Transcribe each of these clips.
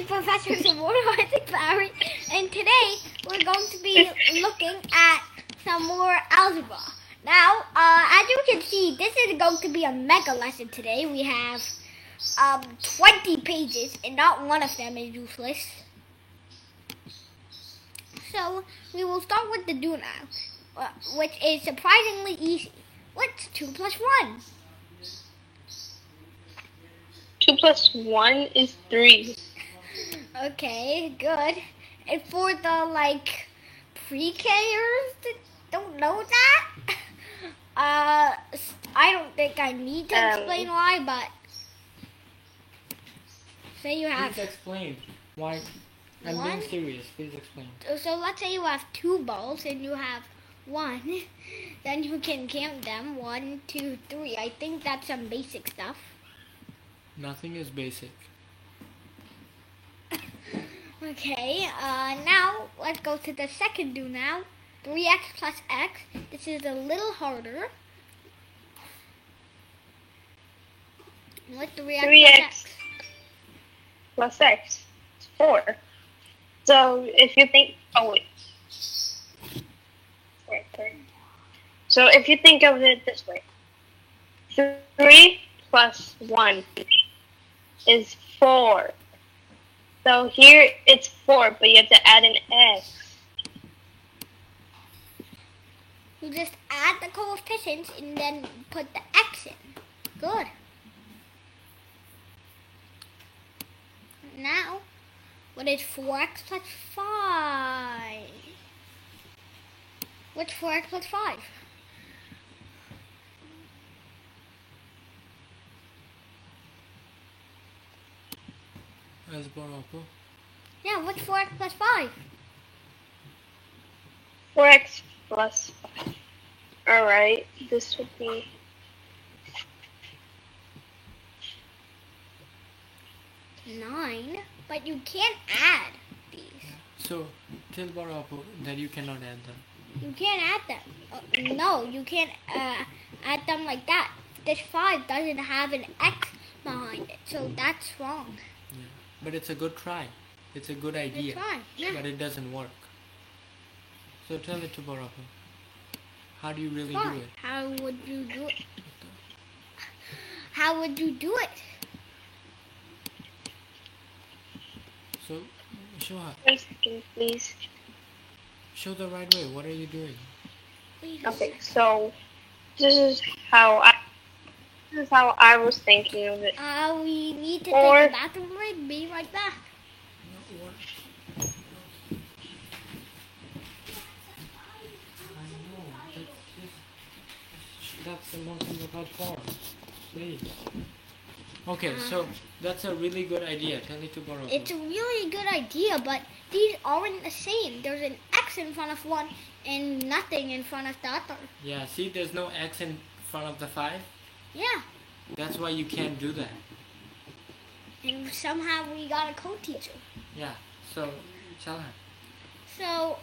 is Professor Simone Isaac Barry, and today we're going to be looking at some more algebra. Now, as you can see, this is going to be a mega lesson today. We have 20 pages, and not one of them is useless. So, we will start with the do now, which is surprisingly easy. What's 2 plus 1? 2 plus 1 is 3. Okay, good. And for the, pre-Kers that don't know that, I don't think I need to explain why, but say you have... Please explain why. I'm being serious. Please explain. So let's say you have 2 balls and you have 1. Then you can count them. 1, 2, 3. I think that's some basic stuff. Nothing is basic. Okay, now let's go to the second do now. 3x plus x. This is a little harder. What's 3x plus x is 4. So if you think, So if you think of it this way, 3 plus 1 is 4. So here it's 4, but you have to add an x. You just add the coefficients and then put the x in. Good. Now, what is 4x plus 5? What's 4x plus 5? As Barappo. Yeah, what's 4x plus 5? 4x plus 5. Alright, this would be... $9. But you can't add these. So, tell Barappo that you cannot add them. You can't add them. No, you can't add them like that. This 5 doesn't have an x behind it, so that's wrong. Yeah. But it's a good try. It's a good idea. Yeah. But it doesn't work. So tell it to Barappo. How do you really do it? How would you do it? How would you do it? So, show her. Wait a second, please. Show the right way. What are you doing? Okay, so this is how I was thinking of it. We need to take a bathroom break. Be right back. That's the most simplified form. Please. Okay, so that's a really good idea. Tell it to Barappo. It's a really good idea, but these aren't the same. There's an x in front of one and nothing in front of the other. Yeah, see, there's no x in front of the 5? Yeah. That's why you can't do that. And somehow we got a co-teacher. Yeah, so tell her. So,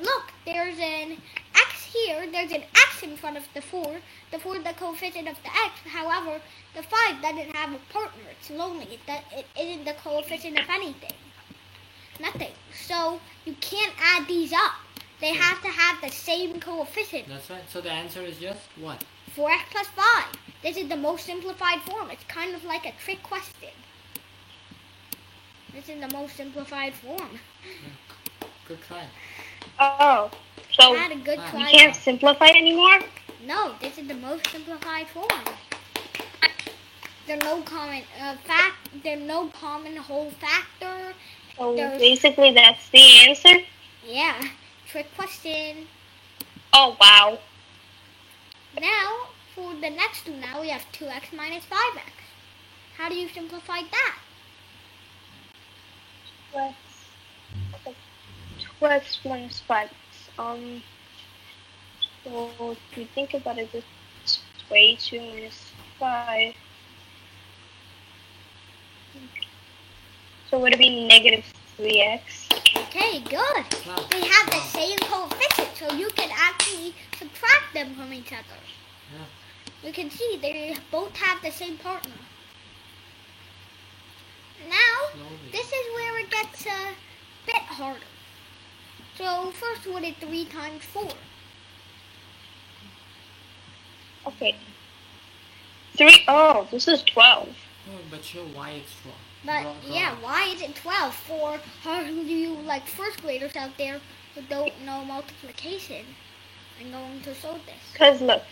look, there's an x here. There's an x in front of the 4. The 4 is the coefficient of the x. However, the 5 doesn't have a partner. It's lonely. It isn't the coefficient of anything. Nothing. So, you can't add these up. They have to have the same coefficient. That's right. So the answer is just what? 4x plus 5. This is the most simplified form. It's kind of like a trick question. This is the most simplified form. Yeah. Good try. Oh, so Had a good try. You can't simplify anymore? No, this is the most simplified form. There's no common There's no common whole factor. So basically, that's the answer. Yeah, trick question. Oh wow. Now for the next two, now we have 2x minus 5x. How do you simplify that? 2x minus 5x. So if you think about it this way, 2 minus 5. So would it be negative 3x? Okay, good. They have the same coefficient, so you can actually subtract them from each other. Yeah. You can see they both have the same partner. Now, this is where harder. So first, what is 3 times 4? Okay. 3. Oh, this is 12. Oh, but show why it's 12. But Draw yeah, out. why is it 12? For how do you like first graders out there who don't know multiplication? I'm going to show this. Because look,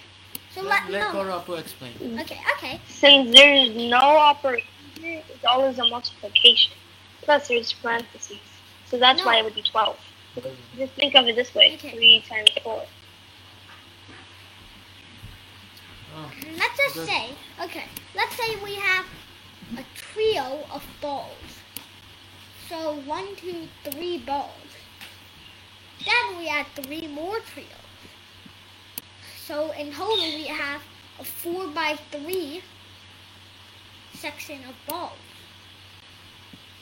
So Let no. Gorapu explain. Okay. since there's no operation, it's always a multiplication. Plus there's parentheses. So that's No. why it would be 12. Just think of it this way. Okay. 3 times 4. Oh, Let's just good. say, let's say we have a trio of balls. So 1, 2, 3 balls. Then we add 3 more trios. So in total we have a 4 by 3 section of balls.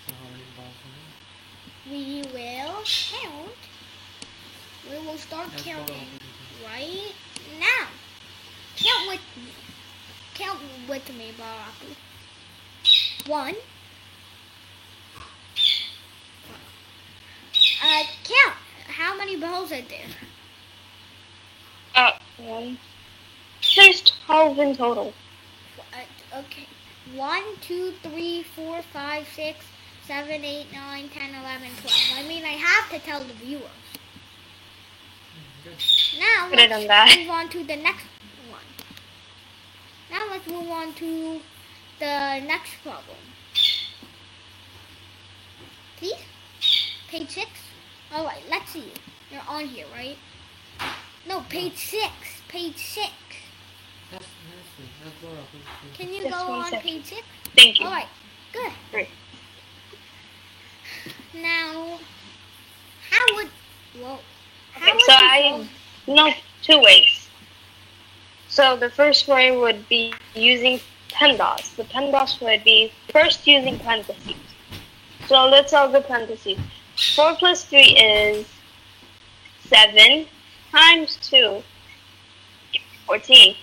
So how many balls are We will count. We will start there? counting right now. Count with me. Count with me, Baraku. 1. Count. How many balls are there? 1. There's 12 in total. Okay. 1, 2, 3, 4, 5, 6, 7, 8, 9, 10, 11, 12. I mean, I have to tell the viewers. Good. Now Could have let's done that. move on to the next one. Now let's move on to the next problem. Please? Page 6? Alright, let's see. You're on here, right? No, page 6. Page 6. That's nicely. That's Gorapu. Can you Just go 1 on second. page 6? Thank you. Alright, good. Great. Now, how would... Whoa. How Okay, would so you I solve- know 2 ways. So the first way would be using PEMDAS. The PEMDAS would be first using parentheses. So let's solve the parentheses. 4 plus 3 is 7 times 2, 14.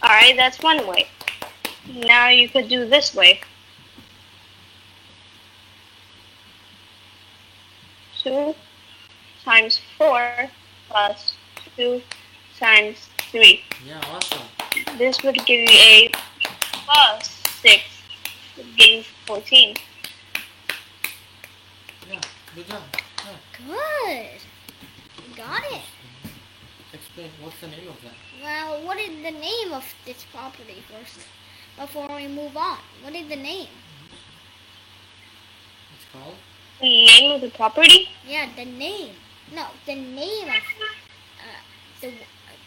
Alright, that's one way. Now you could do this way. 2 times 4 plus 2 times 3. Yeah, awesome. This would give you a plus 6, would give you 14. Yeah, good job. Yeah. Good. You got it. Explain, what's the name of that? Well, what is the name of this property first? Before we move on. What is the name? It's called? The name of the property? Yeah, the name. No, the name of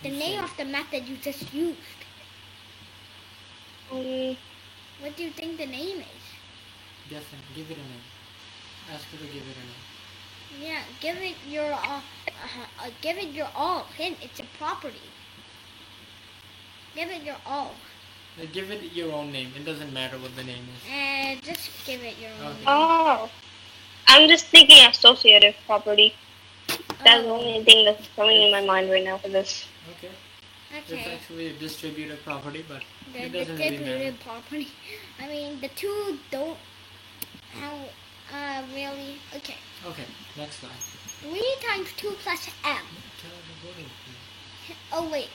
the name of the method you just used. What do you think the name is? Guess it. Give it a name. Ask her to give it a name. Yeah, give it your all. Hint, it's a property. Give it your all. Give it your own name. It doesn't matter what the name is. And just give it your own. Okay. Oh. I'm just thinking associative property. That's the Oh, only thing that's coming in my mind right now for this. Okay. It's okay. actually a distributed property, but The it doesn't really matter. distributed property. I mean, the two don't really. Okay. Okay, next slide. 3 times 2 plus m. Tell the Gorapu. Oh wait,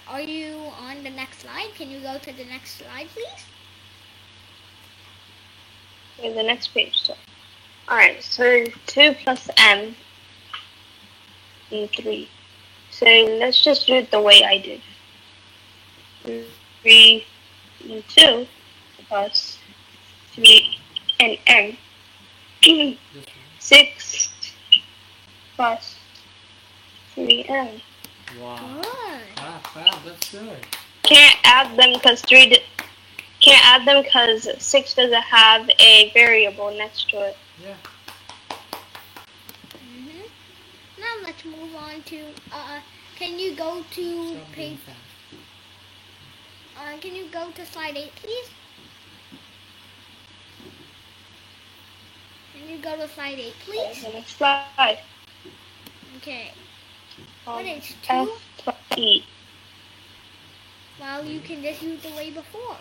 are you on the next slide? Can you go to the next slide, please? Okay, the next page. So. Alright, so 2 plus m and 3. So let's just do it the way I did. 3 and 2 plus 3 and m. This one. 6 plus 3m. Wow. Good. Wow, that's good. Can't add them because can't add them because 6 doesn't have a variable next to it. Yeah. Mhm. Now let's move on to. Can you go to Stop being page? fast. Can you go to slide 8, please? Can you go to slide 8, please? The next slide. Okay. What is 2? F plus E. Well, you can just use the way before.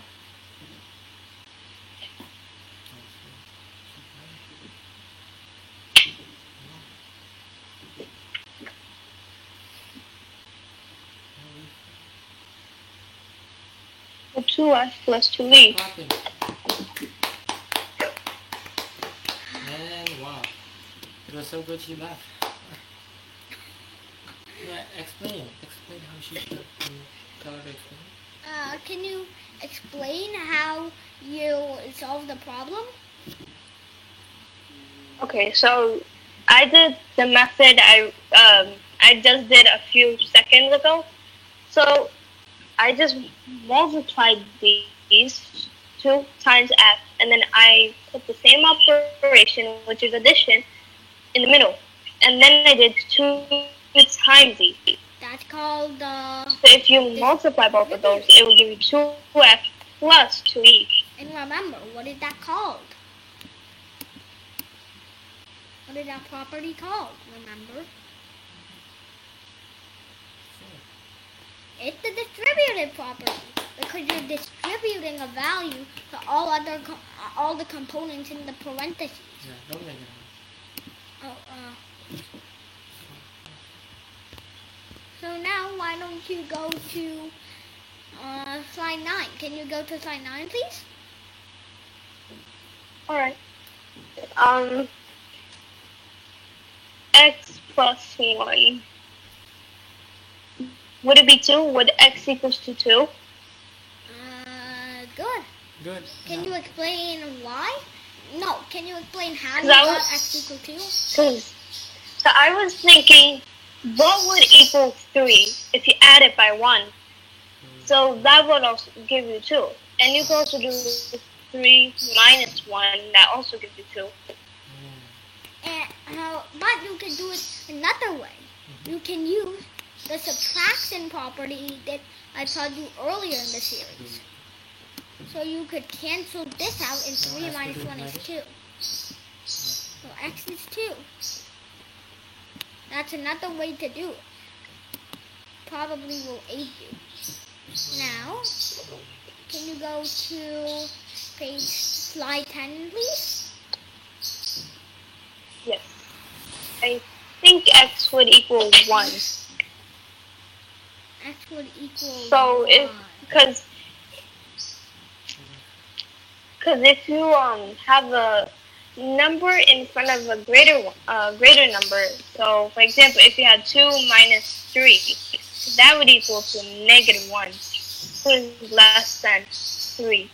So 2x plus 2e. Clapping. And wow. It was so good she laughed. Yeah, explain how she should. Can you tell her to explain? Can you explain how you solve the problem? Okay, so I did the method I just did a few seconds ago. So I just multiplied these 2 times f, and then I put the same operation, which is addition, in the middle, and then I did 2 times e. That's called So if you multiply both of those, it will give you 2f plus 2e. And remember, what is that called? What is that property called? Remember? It's the distributive property because you're distributing a value to all the components in the parentheses. Yeah, don't make it. So now, why don't you go to slide 9? Can you go to slide 9, please? Alright. X plus 1. Would it be 2? Would x equals to 2? Good. Good. Can you explain why? No, can you explain how you That got was- x equal 2? So I was thinking, what would equal 3 if you add it by 1? So that would also give you 2. And you can also do 3 minus 1, that also gives you 2. But you can do it another way. You can use the subtraction property that I taught you earlier in the series. So you could cancel this out, and 3 minus 1 is 2. So x is 2. That's another way to do it. Probably will aid you. Now, can you go to slide 10, please? Yes. I think x would equal 1. X would equal So if, 1. because if you have a number in front of a greater number, so for example, if you had 2 minus 3, that would equal to negative 1, which is less than 3.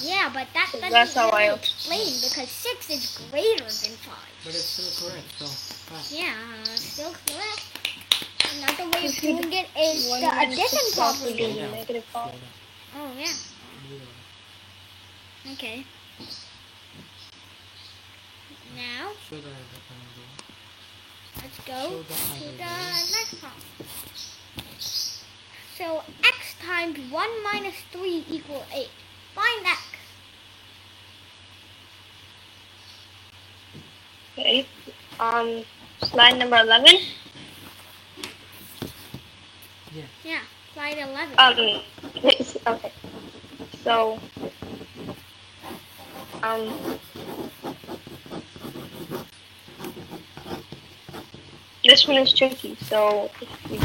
Yeah, but that So doesn't that's how really I- explain because 6 is greater than 5. But it's still correct, so pass. Yeah, still correct. Another way of doing it is 1 the minus addition 6 also property. gives you negative 5. Oh, yeah. Okay. Now, Show the number. let's go Show the to other the way. next problem. So, x times 1 minus 3 equals 8. Find x. Okay. Slide number 11. Yeah, slide 11. Okay. So, this one is tricky. So, if you-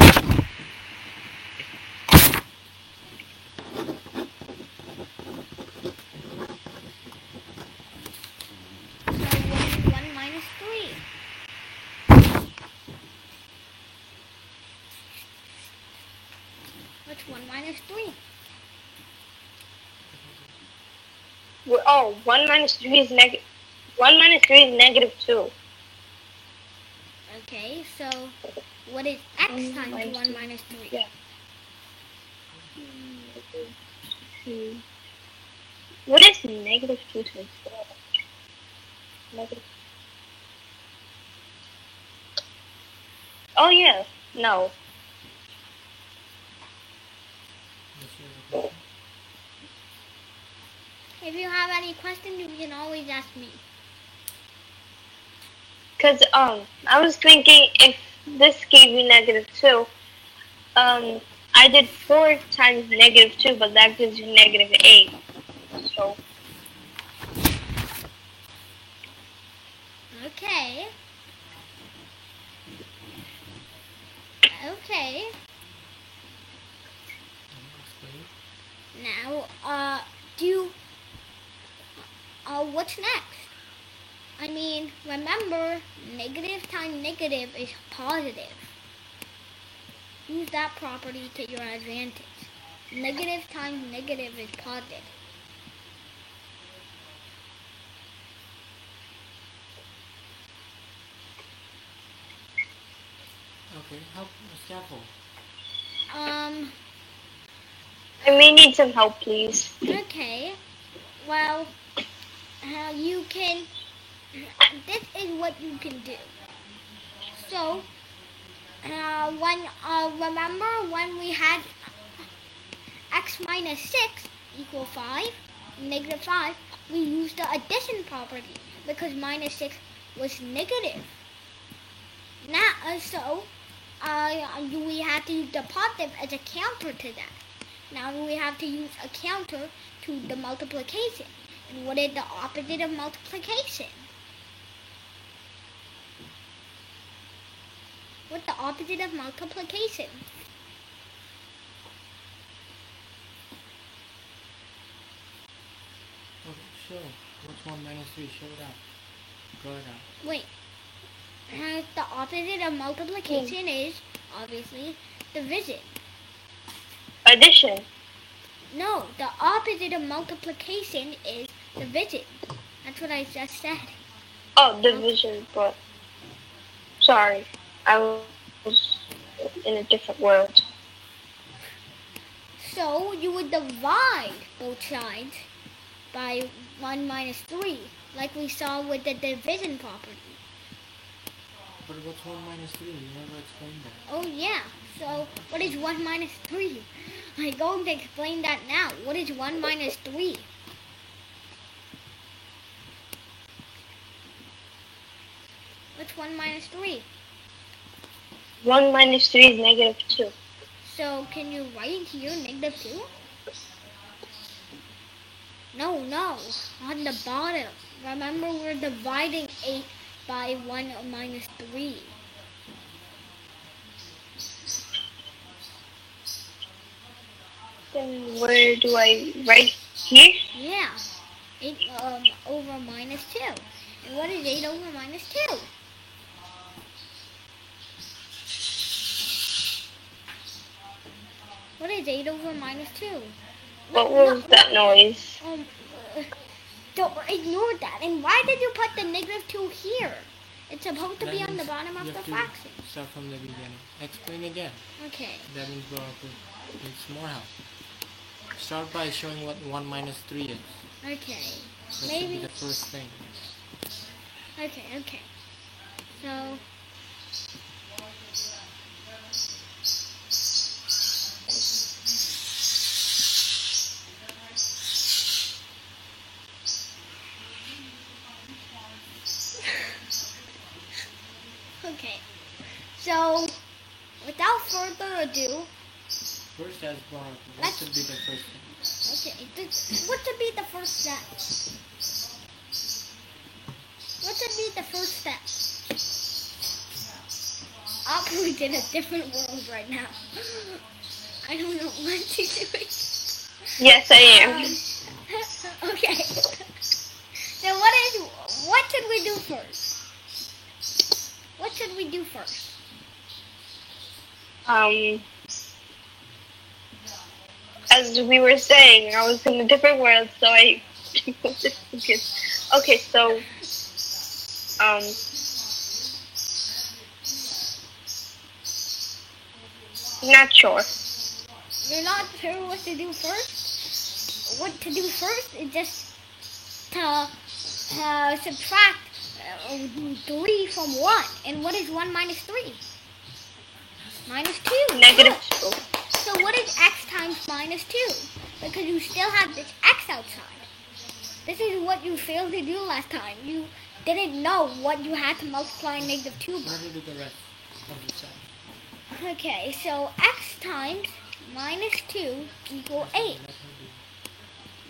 So, what is 1 minus 3? What's 1 minus 3? oh, 1 minus 3 is negative. 1 minus 3 is negative 2. Okay, so what is x times minus 1 2. minus 3? Yeah. What is negative 2 times 4? Negative. Oh, yeah. No. If you have any questions, you can always ask me. Because, I was thinking if this gave you negative 2, I did 4 times negative 2, but that gives you negative 8. So, Okay. Okay. Now, what's next? I mean, remember, negative times negative is positive. Use that property to your advantage. Negative times negative is positive. Okay, help scaffold. I may need some help, please. Okay. Well, you can. This is what you can do. So, remember when we had x minus 6 equal 5, negative 5, we used the addition property because minus 6 was negative. Now, we have to use the positive as a counter to that. Now we have to use a counter to the multiplication. And what is the opposite of multiplication? What's the opposite of multiplication? Okay, show. What's 1 minus 3? Show it out. Draw it out. Wait. The opposite of multiplication is, obviously, division. Addition. No, the opposite of multiplication is division. That's what I just said. Oh, division, but sorry, I was in a different world. So you would divide both sides by 1 minus 3, like we saw with the division property. But what's 1 minus 3? You never explained that. Oh yeah, so what is 1 minus 3? I'm going to explain that now. What is 1 minus 3? What's 1 minus 3? 1 minus 3 is negative 2. So can you write here negative 2? No, on the bottom. Remember, we're dividing 8 by 1 minus 3. Then where do I write here? Yeah, 8 over minus 2. And what is 8 over minus 2? What is 8 over minus 2? What was that noise? Don't ignore that. And why did you put the negative 2 here? It's supposed to That be on means the bottom of you the have to fraction. Start from the beginning. Explain again. Okay. That means Baraku needs more help. Start by showing what 1 minus 3 is. Okay. That should be Maybe. the first thing. Okay. So. Okay. So, without further ado, First as Baraku, what should be the first thing? okay, what should be the first step? What should be the first step? Opera's in a different world right now. I don't know what she's doing. Yes, I am. Okay. So what should we do first? What should we do first? As we were saying, I was in a different world, so I okay, so not sure. You're not sure what to do first? What to do first is just to subtract 3 from 1. And what is 1 minus 3? Minus 2. Negative 2. So what is x times minus 2? Because you still have this x outside. This is what you failed to do last time. You didn't know what you had to multiply negative 2 by. What will be the rest of the side? Okay, so x times minus 2 equal 8.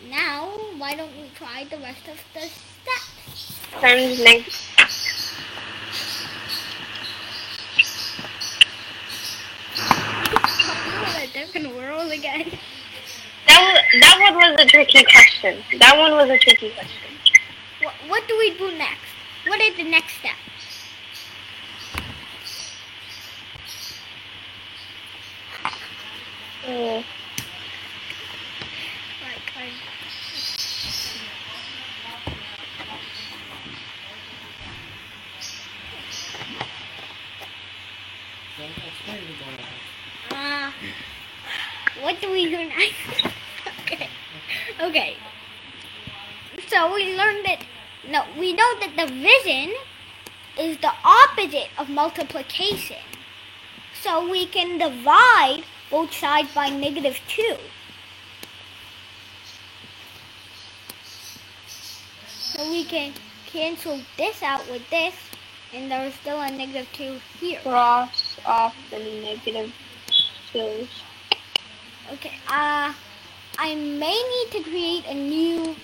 Now, why don't you try the rest of the steps? Times negative. In a different world again. That one was a tricky question. That one was a tricky question. What do we do next? What is the next step? Mm. Then explain to Bora. What do we do next? Okay. So we learned that, we know that division is the opposite of multiplication. So we can divide both sides by -2. So we can cancel this out with this, and there's still a -2 here. Cross off the -2s. Okay, I may need to create a new...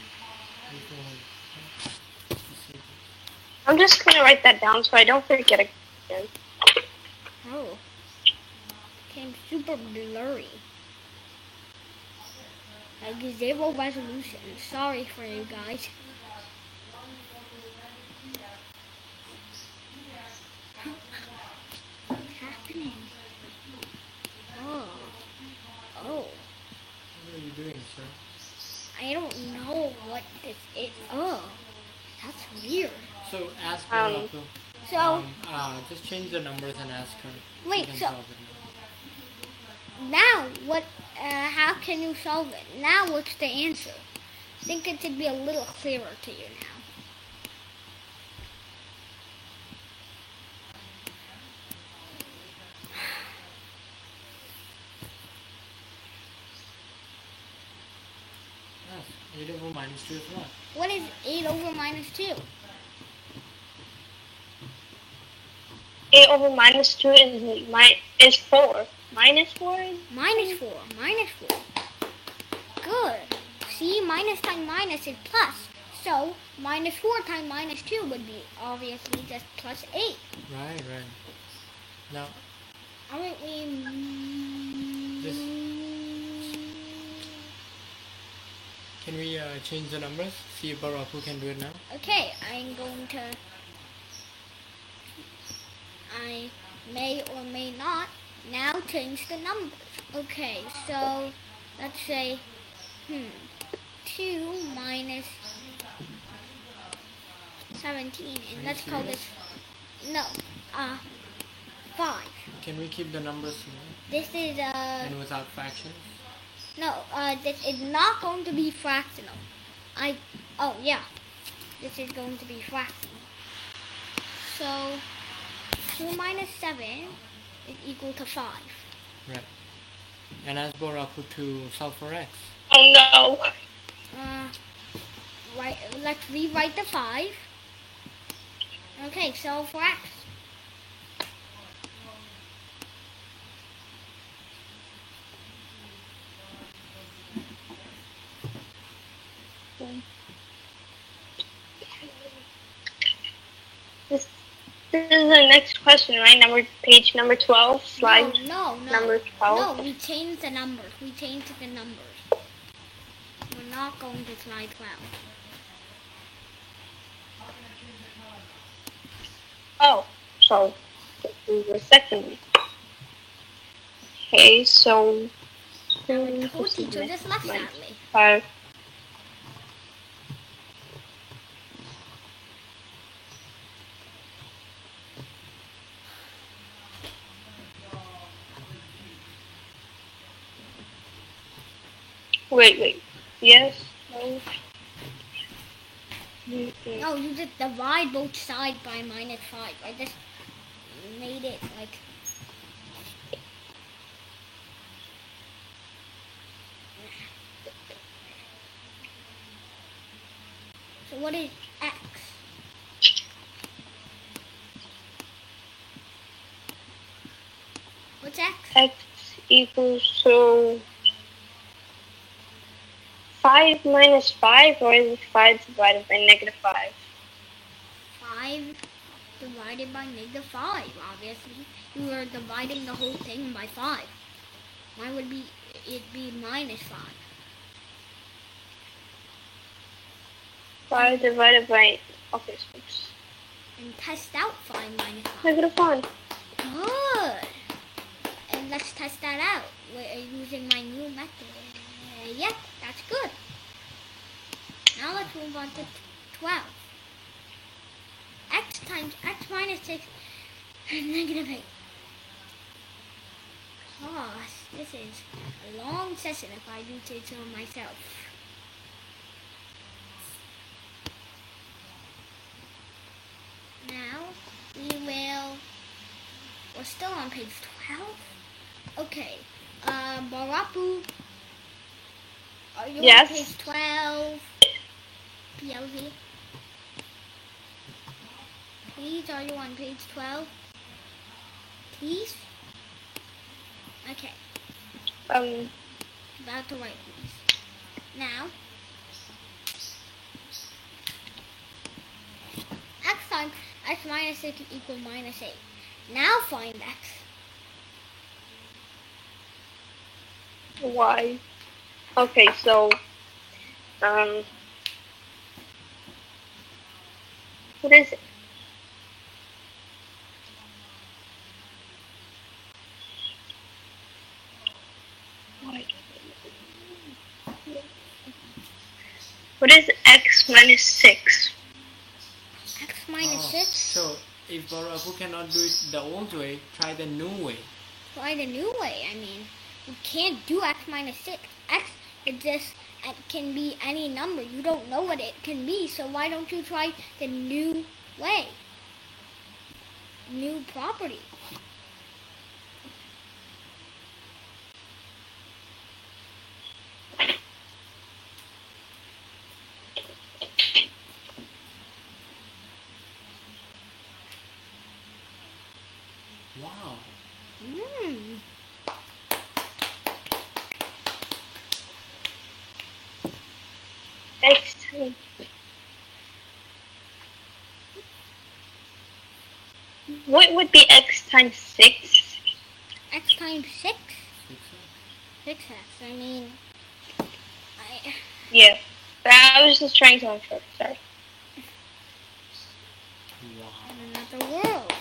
I'm just gonna write that down so I don't forget again. Oh. Became super blurry. Like 0 resolution. Sorry for you guys. What's happening? Oh. What are you doing, sir? I don't know what this is. Oh. That's weird. So ask her. So, just change the numbers and ask her. Wait, She can so- solve it now. now what, how can you solve it? Now what's the answer? I think it should be a little clearer to you now. Yes, 8/-2 is what? What is 8/-2? 8/-2 is 4. -4? -4. Good. See, minus times minus is plus. So, -4 times -2 would be obviously just +8. Right. Now, Aren't we... can we change the numbers? See if Barapu can do it now. Okay, I'm going to... I may or may not now change the numbers. Okay, so let's say 2 minus 17, and let's call this 5. Can we keep the numbers small This is and without fractions? this is not going to be fractional. This is going to be fractional. So 2 minus 7 is equal to 5. Right. And ask Barapu to solve for x. Oh no. Right, let's rewrite the 5. Okay, solve for x. This is the next question, right? Page number 12, slide No. number 12. No, we changed the numbers. We're not going to slide 12. Oh, so the second. Okay, so The co-teacher just left, sadly. 5. Wait. Yes. No. No, you just divide both sides by -5. I just made it like... So what is x? What's x? X equals to 5 minus 5, or is it 5 divided by -5? 5 divided by -5, obviously. You are dividing the whole thing by 5. Why would it be -5? 5 divided by, okay, 6. And test out 5 minus 5. -1. Good. And let's test that out using my new method. Yep, that's good. Now let's move on to 12. X times x minus 6 is -8. Gosh, this is a long session if I do say so myself. Now, we're still on page 12? Okay, Barapu, are you Yes. on page 12? PLV? Please, are you on page 12? Please? Okay, about to write please. Now, x times x minus 6 equals -8. Now find x. Why? Okay, so, what is it? What is x minus 6? X minus 6? So if Barabu cannot do it the old way, try the new way. Try the new way. I mean, you can't do x minus 6. X it can be any number. You don't know what it can be, so why don't you try the new way? New property. Wow. X times. What would be x times 6? X times 6? 6x. I mean, Yeah. But I was just trying to answer. Sorry. Wow. in another world.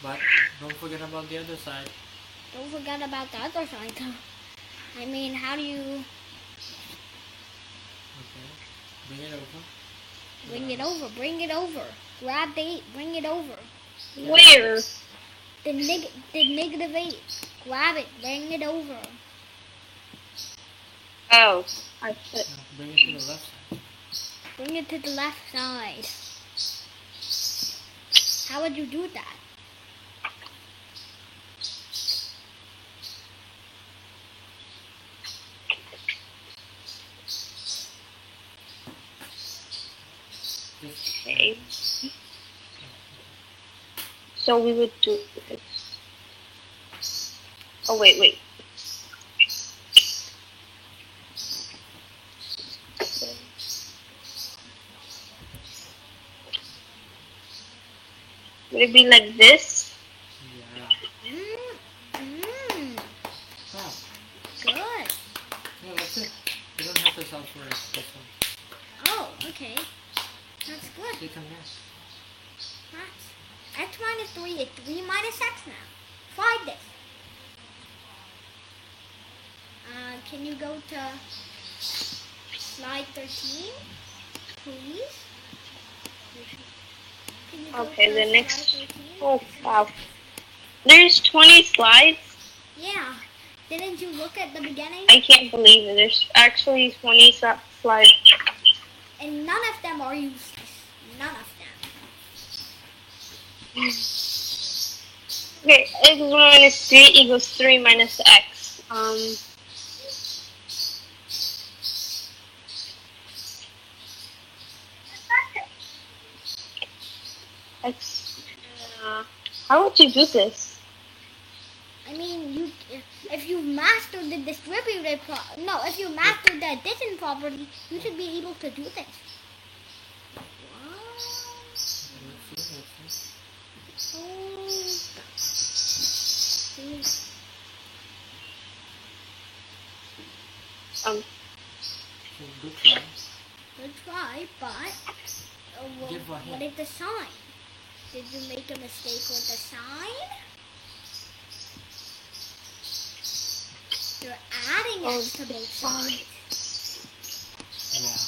But don't forget about the other side. Don't forget about the other side, though. I mean, how do you Okay. Bring it over. bring it over? Bring it over. Grab the 8. Bring it over. Where? The -8. Grab it. Bring it over. Oh, I put. Now bring it to the left side. Bring it to the left side. How would you do that? Just Okay. So we would do this. Oh, wait. Would it be like this? yeah. Wow. Good. Yeah, that's it. You don't have to solve for this one. Oh, okay. That's good. Click on that. That's x minus 3 is 3 minus x now. Find this. Can you go to slide 13, please? Can you go Okay, to the slide next. 13? Oh, wow. There's 20 slides. Yeah. Didn't you look at the beginning? I can't believe it. There's actually 20 slides. And none of them are useless. None of them. Okay, x minus 3 equals 3 minus x. X. How would you do this? I mean, if you mastered the distributed if you mastered the addition property, you should be able to do this. Let's see. So good try. Good try, but Give a what hint. is the sign? Did you make a mistake with the sign? You're adding Oh, x to both sides. Yeah.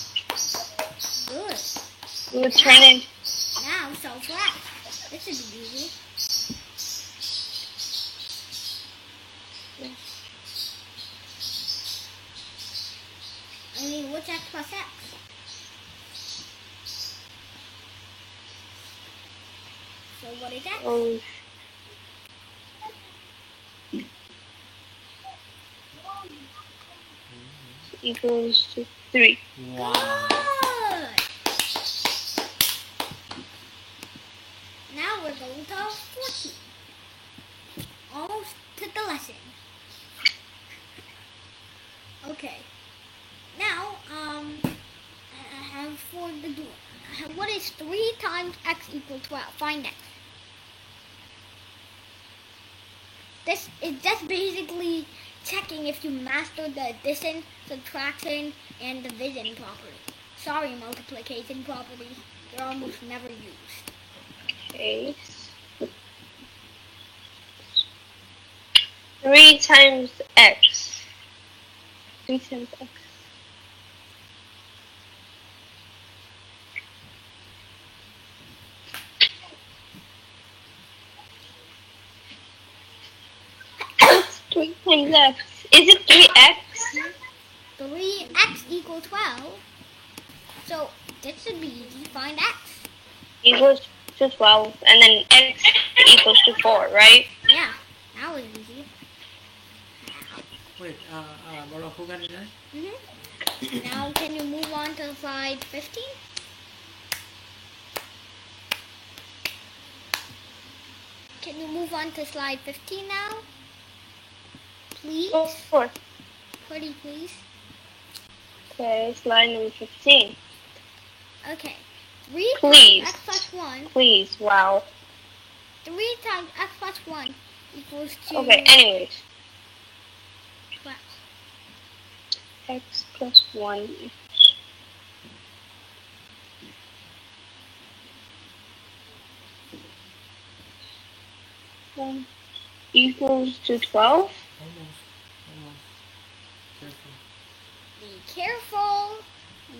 Good. We're turning. Now solve for x. This should be easy. I mean, what's x plus x? So what is x? Oh, equals to 3. Wow. Good. Now we're going to 14. Almost to the lesson. Okay. Now, for the what is 3 times x equals 12? Find x. This is just basically checking if you mastered the addition, subtraction, and division property. Sorry, multiplication properties. They're almost never used. Okay. 3 times x. 3 times x. What's 3 times x? Is it 3x? 3x equals 12. So this should be easy. Find x. Equals to 12. And then x equals to 4, right? Yeah, that was easy. Wait, Baro, who got it right? Now can you move on to slide 15? Can you move on to slide 15 now? Please? Oh, 4. Pretty please. Okay, slide number 15. Okay. 3 Please. times x plus 1. Please, wow. 3 times x plus 1 equals to Okay, anyways. 12. X plus 1 equals to 12. Almost. Careful. Be careful.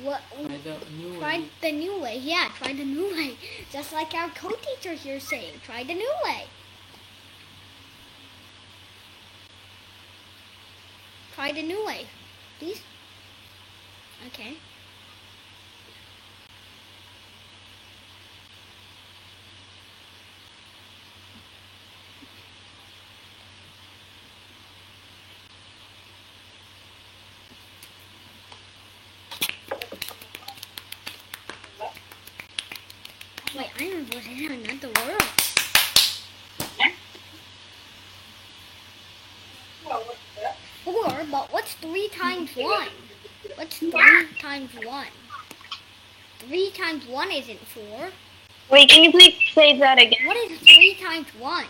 What? Try the new Try way. the new way. Yeah, try the new way. Just like our co-teacher here saying, try the new way. Try the new way, please. Okay. Wait, I was in another world. Four, but what's 3 times 1? What's 3 times 1? 3 times 1 isn't 4. Wait, can you please say that again? What is 3 times 1?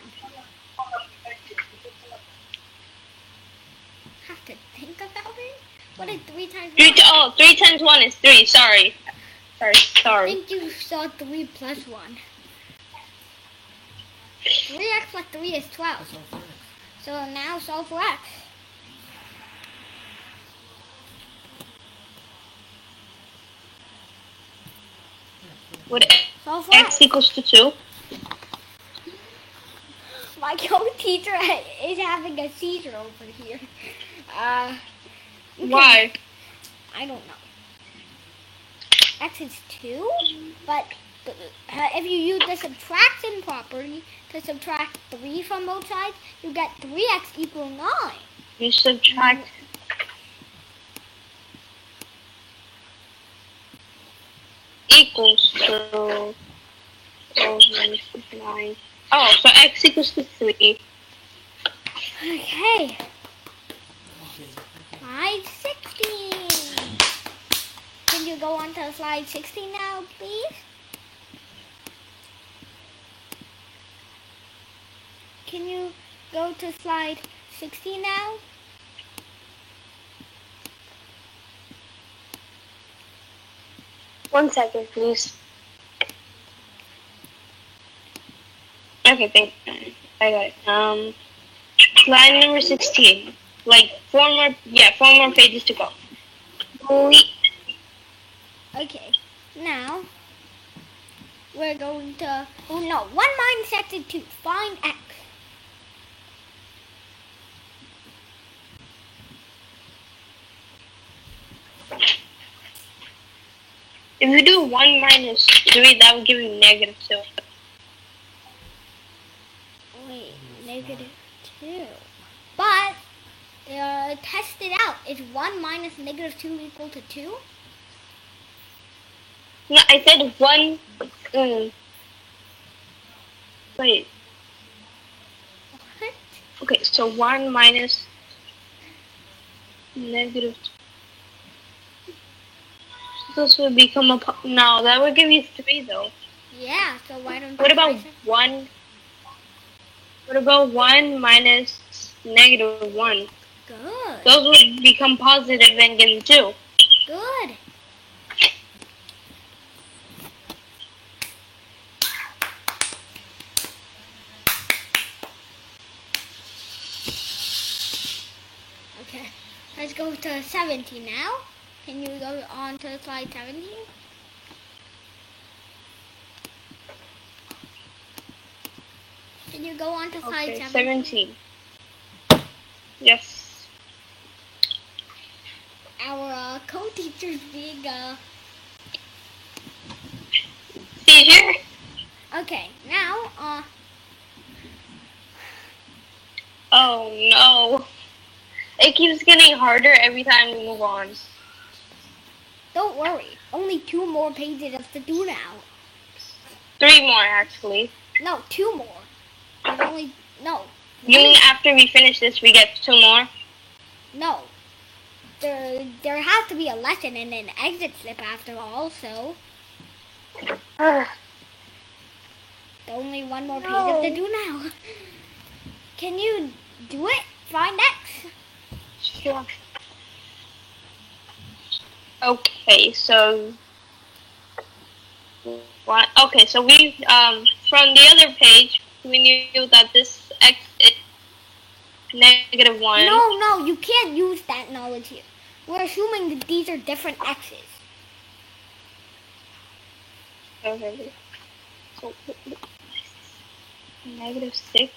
Have to think about it. What is 3 times 1? 3 times 1 is 3. Sorry. I Sorry. think you saw 3 plus 1. 3x plus 3 is 12. That's all for X. So now solve for x. Would Solve for x equals to 2? My co-teacher is having a seizure over here. Okay. Why? I don't know. X is 2, but if you use the subtraction property to subtract 3 from both sides, you get 3x equal 9. You subtract. Equals to 9. Oh, so x equals to 3. Okay, Okay. slide 16. Can you go on to slide 16 now, please? Can you go to slide 16 now? 1 second, please. Okay, thank you. I got it. Slide number 16. Like 4 more pages to go. Okay, now we're going to. Oh no, 1 minus x is 2. Find x. If you do 1 minus 3, that will give you -2. Wait, -2. But test it out. Is 1 minus -2 equal to 2? No, I said 1. Wait. What? Okay, so 1 minus -2. This would become a. No, that would give you 3 though. Yeah, so why don't What you about try some- 1? What about 1 minus -1? Good. Those would become positive and give you 2. Good. Okay, let's go to 17 now. Can you go on to slide 17? Can you go on to slide Okay, 17? 17. Yes. Our co-teacher's being Seizure? Okay, now Oh no. It keeps getting harder every time we move on. don't worry. Only 2 more pages left to do now. 3 more actually. No, 2 more. There's only no. You mean after we finish this we get 2 more? No. There has to be a lesson and an exit slip after all, so only 1 more page left to do now. Can you do it? Find X. Sure. Okay, so what? Okay, so we from the other page we knew that this x is -1. No, you can't use that knowledge here. We're assuming that these are different X's. Okay. So -6.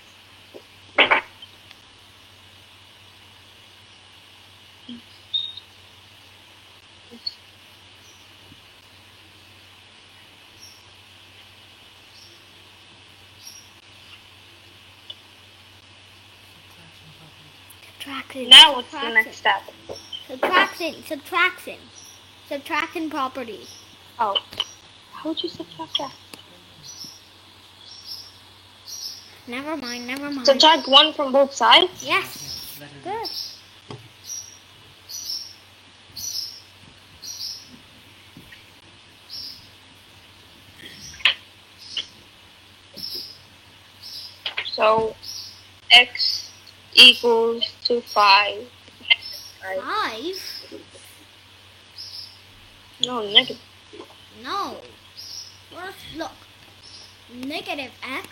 Subtraction. Now what's the next step? Subtraction property. Oh, how would you subtract that? Never mind. Subtract 1 from both sides? Yes. Good. So x equals to 5. Right. 5? No, negative. No. First, look. Negative X.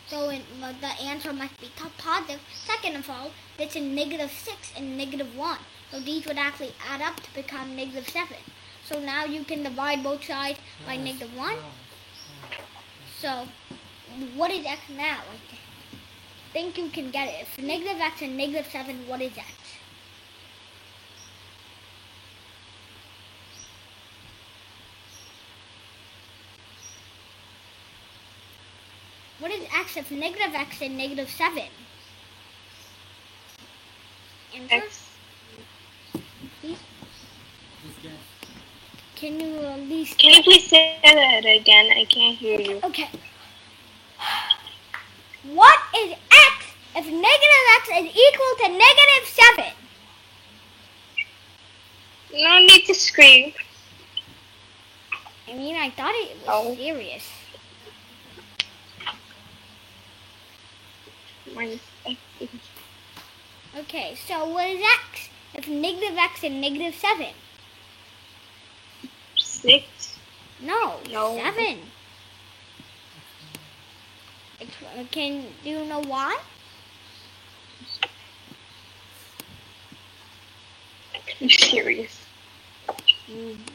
So the answer must be positive. Second of all, it's a -6 and -1. So these would actually add up to become -7. So now you can divide both sides by -1. So what is X now? I think you can get it. If -X and -7, what is X? What is X if -X and -7? Answer? X. Please? Can you at least... Can you please say that again? I can't hear you. Okay. What is X if -X is equal to -7? No need to scream. I mean, I thought it was Oh. serious. Minus x. Okay, so what is X if -X and -7? 6? No, No. 7. Do you know why? You serious?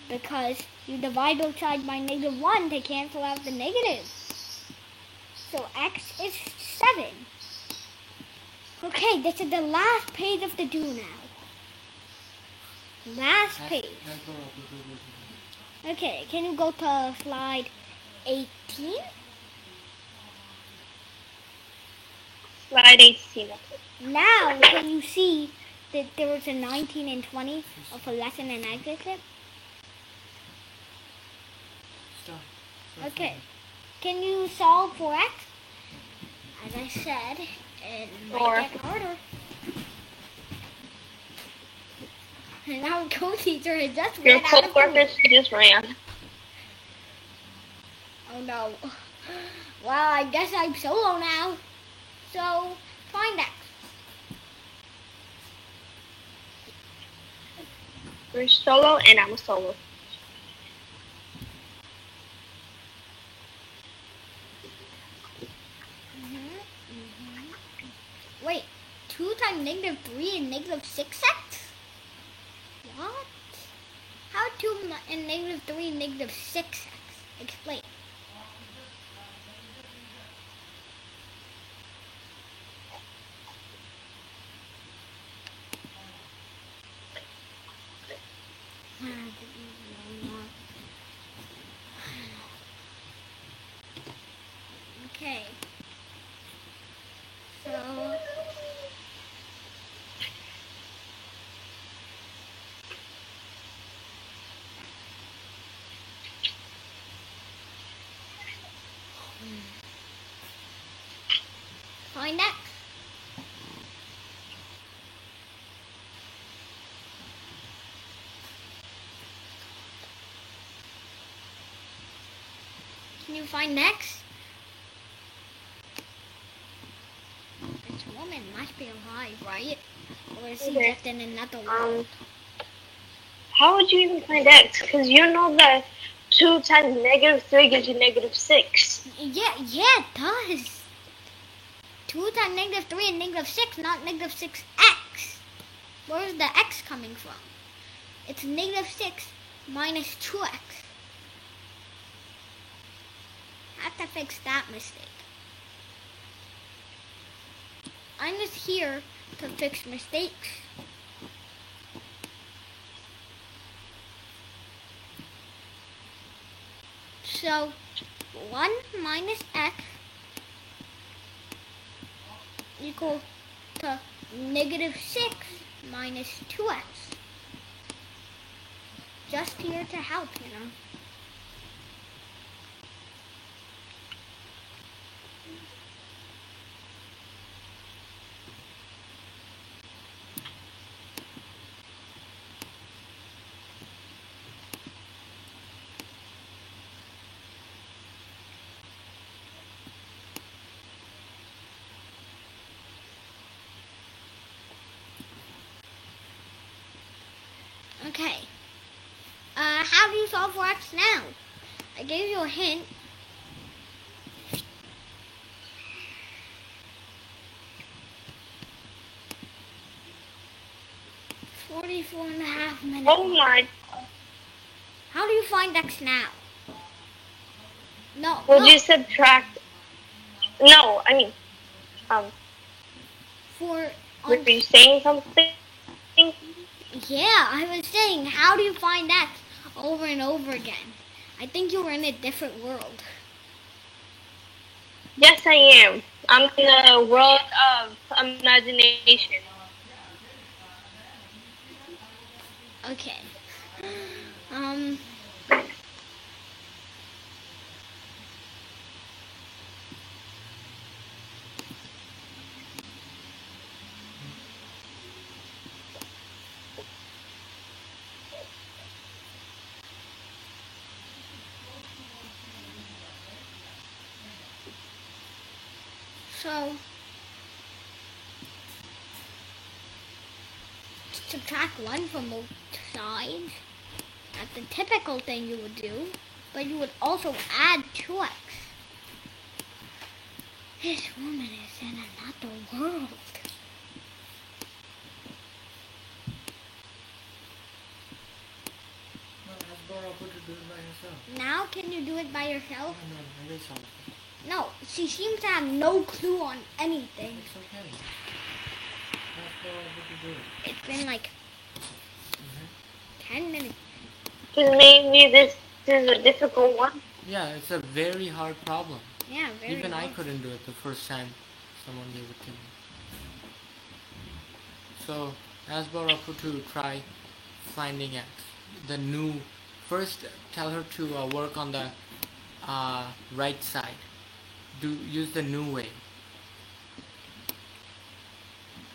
Because you divide both sides by -1 to cancel out the negative. So x is 7. Okay, this is the last page of the do now. Last page. Okay, can you go to slide 18? Slide 18. Now, can you see that there was a 19 and 20 of a lesson in algebra? Stop. Okay. Can you solve for x? As I said, it might get harder. And our co-teacher has just Your ran out of co-workers food. just ran. Oh no. Well, I guess I'm solo now. So, find x. You're solo and I'm a solo. Wait, 2 times -3 and -6x? What? How 2 and -3 and -6x? Explain. Okay. So find x. Can you find x? This woman must be alive, right? Or is she Okay. just in another world? How would you even find x? Because you know that 2 times -3 gives you -6. Yeah, it does. 2 times -3 and -6, not -6x. Where's the x coming from? It's -6 minus 2x. I have to fix that mistake. I'm just here to fix mistakes. So, 1 minus x equal to -6 minus 2x. Just here to help, you know. Okay. How do you solve for x now? I gave you a hint. $44.5 Oh my. How do you find x now? No. Would no. you subtract? No, I mean, For were you saying something? yeah, I was saying, how do you find x over and over again? I think you were in a different world. Yes, I am. I'm in the world of imagination. Okay. So, subtract 1 from both sides. That's the typical thing you would do, but you would also add 2x. This woman is in another world. No, ask Barapu to do it by herself. Now can you do it by yourself? No, it is something. No, she seems to have no clue on anything. It's okay. Ask Barapu to do it. It's been like 10 minutes. Because maybe this is a difficult one. Yeah, it's a very hard problem. Yeah, very Even I well. couldn't do it the first time someone gave it to me. So, ask Barapu to try finding X. The new, first tell her to work on the right side. Use the new way.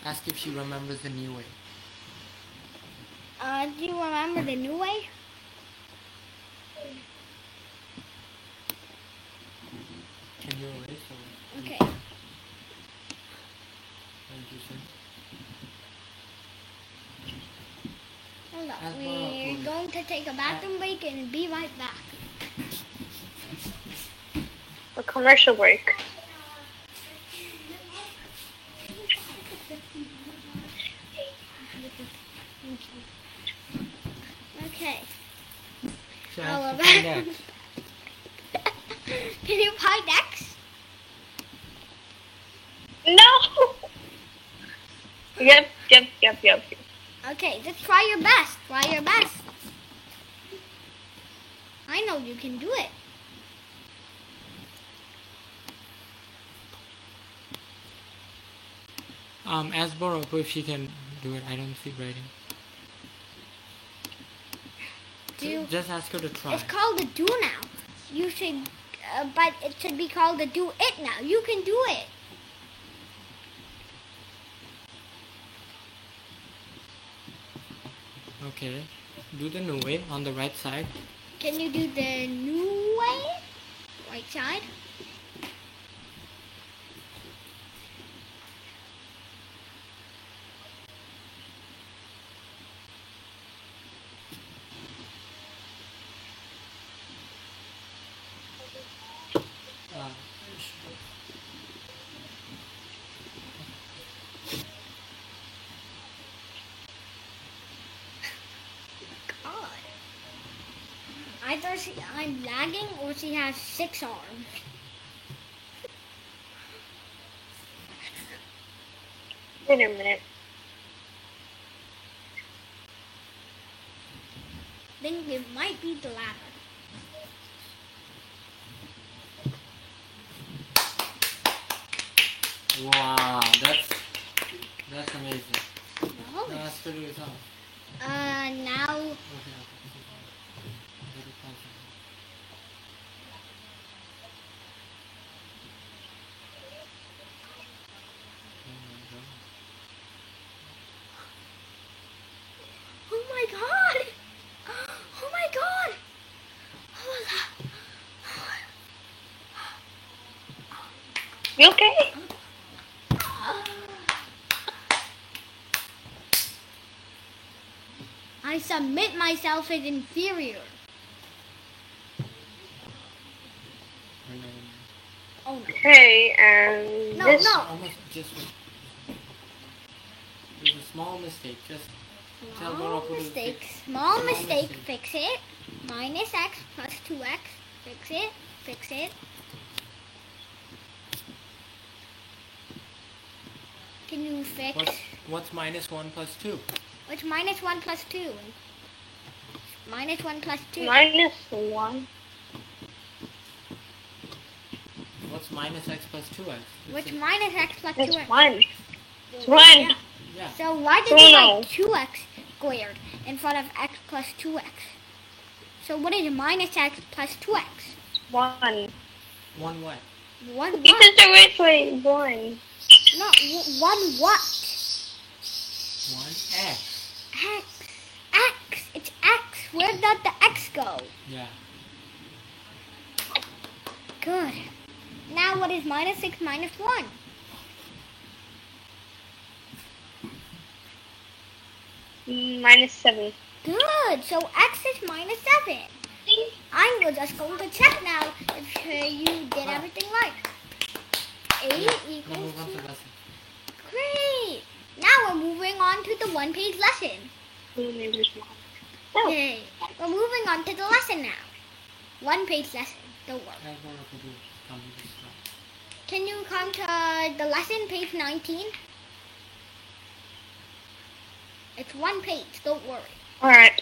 Ask if she remembers the new way. Do you remember the new way? Can you erase or? Okay. Thank you, sir. Hold up. Ask We're Barapu. going to take a bathroom break and be right back. A commercial break. Okay. So All ask of to find it. X. Can you find X? No! Yep. Okay, just try your best. Try your best. I know you can do it. Ask Barapu if she can do it. I don't see writing. Just ask her to try. It's called a do now. You should, but it should be called a do it now. You can do it. Okay. Do the new way on the right side. Can you do the new way? Right side. Uh, God. Either I'm lagging or she has 6 arms. Wait a minute. Think it might be the latter. wow, that's amazing. No. Now ask her to do it now. Now Okay. oh my god! Oh my god! You okay? I submit myself as inferior. Oh no. Okay, and No, this. no. Almost just there's a small mistake. Just tell Small Barapu to mistake. fix. Small Small mistake. mistake. Fix it. Minus x plus 2x. Fix it. Fix it. Can you fix? What's minus 1 plus 2? What's minus 1 plus 2? Minus 1 plus 2. Minus 1. What's minus x plus 2x? What's minus x plus It's 2x? 1. It's 1. Yeah. Yeah. So why did So you no. write 2x squared in front of x plus 2x? So what is minus x plus 2x? 1. 1 what? 1 You what? said the right way. 1. No, 1 what? 1 x. X. X. It's x. Where did the x go? Yeah. Good. Now what is minus 6 minus 1? Minus 7. Good. So x is minus 7. I'm just going to check now if you did everything right. 8 Yeah, now equals move on to 2. lesson. Great. Now we're moving on to the one-page lesson. No. Yay. We're moving on to the lesson now. One-page lesson. Don't worry. Hasbro Raputu, come to this slide. Can you come to the lesson, page 19? It's one page. Don't worry. All right.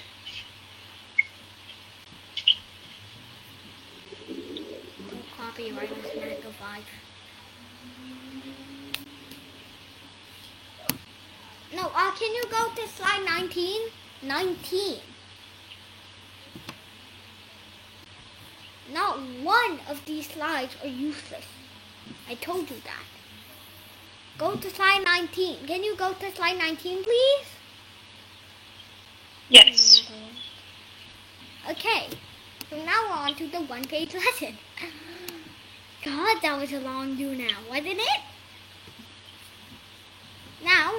Don't copyright this Mega 5. No, can you go to slide 19? 19. Not one of these slides are useless. I told you that. Go to slide 19. Can you go to slide 19, please? Yes. Okay. So now we're on to the one-page lesson. God, that was a long do now, wasn't it? Now,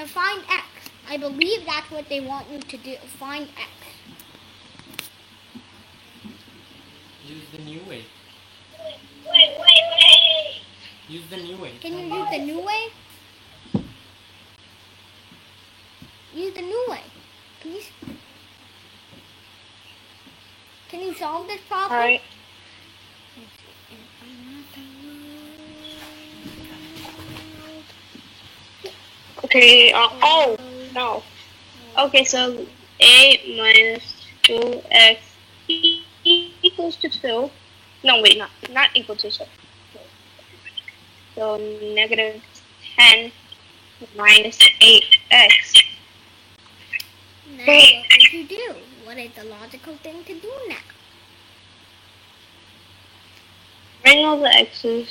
find x. I believe that's what they want you to do. Find x. Use the new way. Wait. Use the new way. Can you use the new way? Use the new way, please. Can you solve this All problem? right. Okay. Oh no. Okay, so a minus 2x equals to 2. No, wait, not equal to 2. So negative 10 minus 8x. Now what would you do? What is the logical thing to do now? Bring all the x's.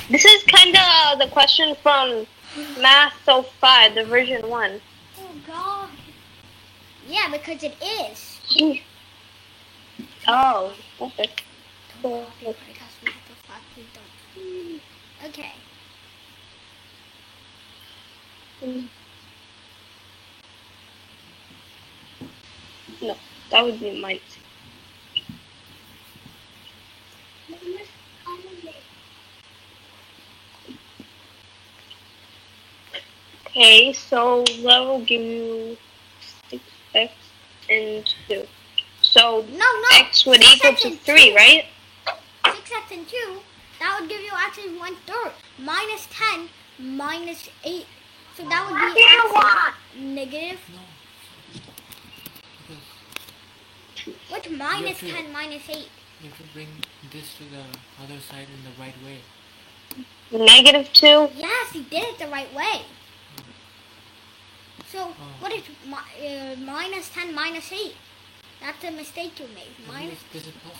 This is kind of the question from Math So 5, the version 1. Oh God. Yeah, because it is. Oh, okay. Okay. No, that would be minus. Okay, so that will give you 6x and 2. So No. x would 6x equal to and 3, 2. right? 6x and 2. That would give you actually 1/3. Minus 10 minus 8. So that would be actually negative. No. Because What's minus to- 10 minus 8? you have to bring this to the other side in the right way. Negative 2. Yes, he did it the right way. So, Oh. what is minus 10 minus 8? That's a mistake you made. Minus, This is plus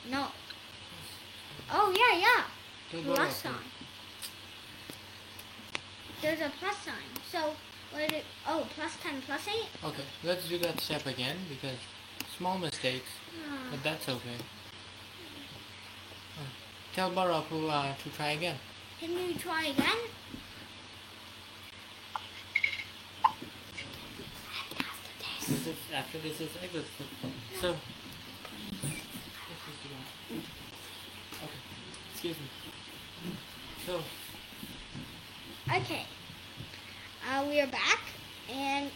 now. no. Oh, yeah. Don't go Plus up sign. There's a plus sign. So, what is it? Oh, plus 10 plus 8? Okay, let's do that step again because small mistakes, but that's okay. Tell Barapu to try again. Can you try again? This is after this is exit. So, okay, excuse me. So, Okay. We are back. And,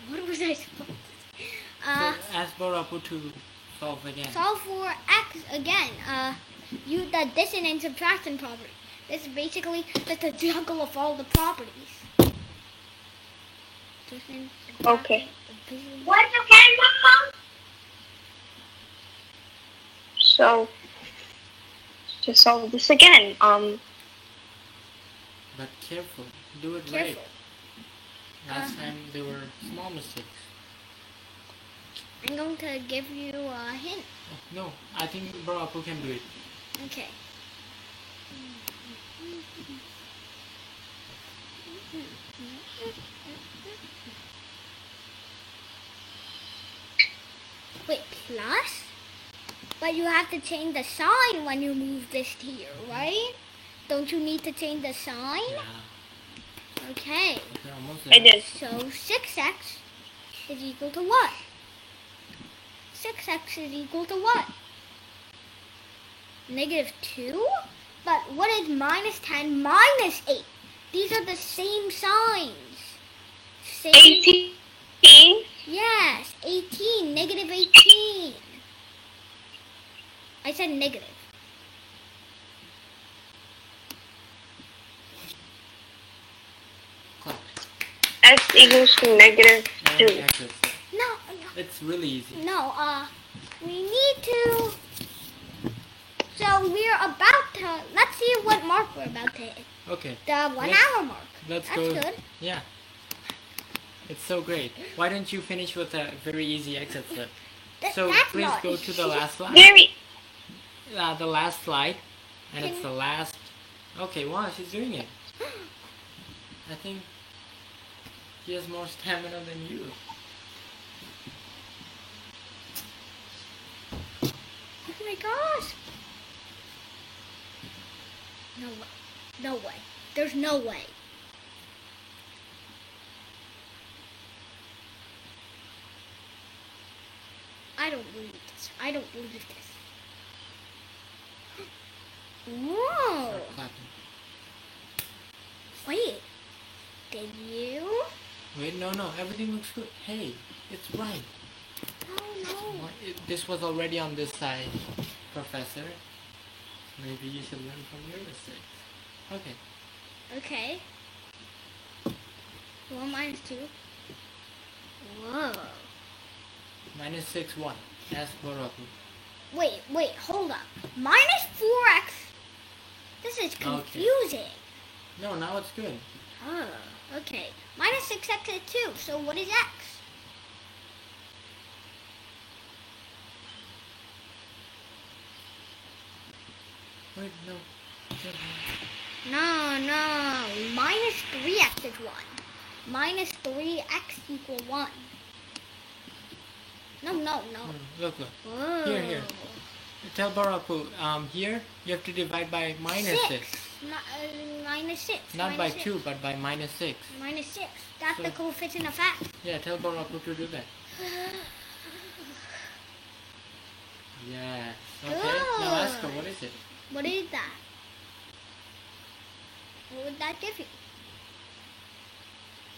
what was I supposed to say? so ask Barapu to solve again. Solve for x again. Use the addition and subtraction property. This is basically just a juggle of all the properties. Addition, subtraction, Okay. division. What's the camera? So, to solve this again, But careful, do it Careful. right. Last time there were small mistakes. I'm going to give you a hint. Oh, no, I think Barapu can do it. Okay. Wait, plus? But you have to change the sign when you move this here, right? Don't you need to change the sign? Yeah. Okay. Okay, almost I there. did. So 6x is equal to what? 6x is equal to what? -2? But what is -10 minus 8? These are the same signs. Same. 18. Yes, 18, -18. I said negative. Clap. X equals to negative And 2. X is there. No, It's really easy. no, we need to. So we're about to. Let's see what mark we're about to hit. Okay. The 1 Let's- hour mark. Let's That's go. good. Yeah. It's so great. Why don't you finish with a very easy exit flip? So That's please not go to the last slide. Very. The last slide. And it's Can- the last. Okay, wow, she's doing it. I think she has more stamina than you. Oh my gosh. No way. No way. There's no way. I don't believe this. I don't believe this. Whoa. Start clapping. Wait. Did you? Wait, no, everything looks good. Hey, it's right. Oh no. This was already on this side, Professor. Maybe you should learn from your mistakes. Okay. Okay. 1 minus 2. Whoa. -6, 1. Ask Boraku. Wait, hold up. Minus 4x. This is confusing. No, now it's good. Oh, okay. Minus 6x is 2. So what is x? Wait, no. No. Minus 3x is 1. Minus 3x equal 1. No. Look. Whoa. Here. Tell Boraku, here you have to divide by -6. Minus 6. Not minus by 6. 2, but by -6. Minus 6. That's So- the coefficient of x. Yeah, tell Boraku to do that. Yes. Okay. Now ask her, what is it? What is that? What would that give you?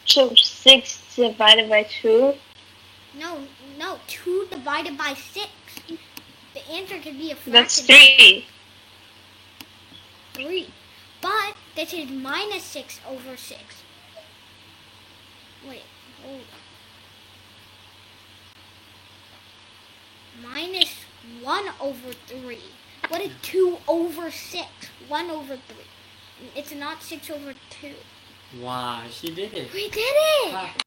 So 6 divided by 2. No. 2 divided by 6. The answer could be a fraction. That's 3. 3. But this is minus 6 over 6. Wait, hold on. Minus 1 over 3. What is 2 over 6? 1 over 3. It's not 6 over 2. Wow, she did it. We did it! Clap.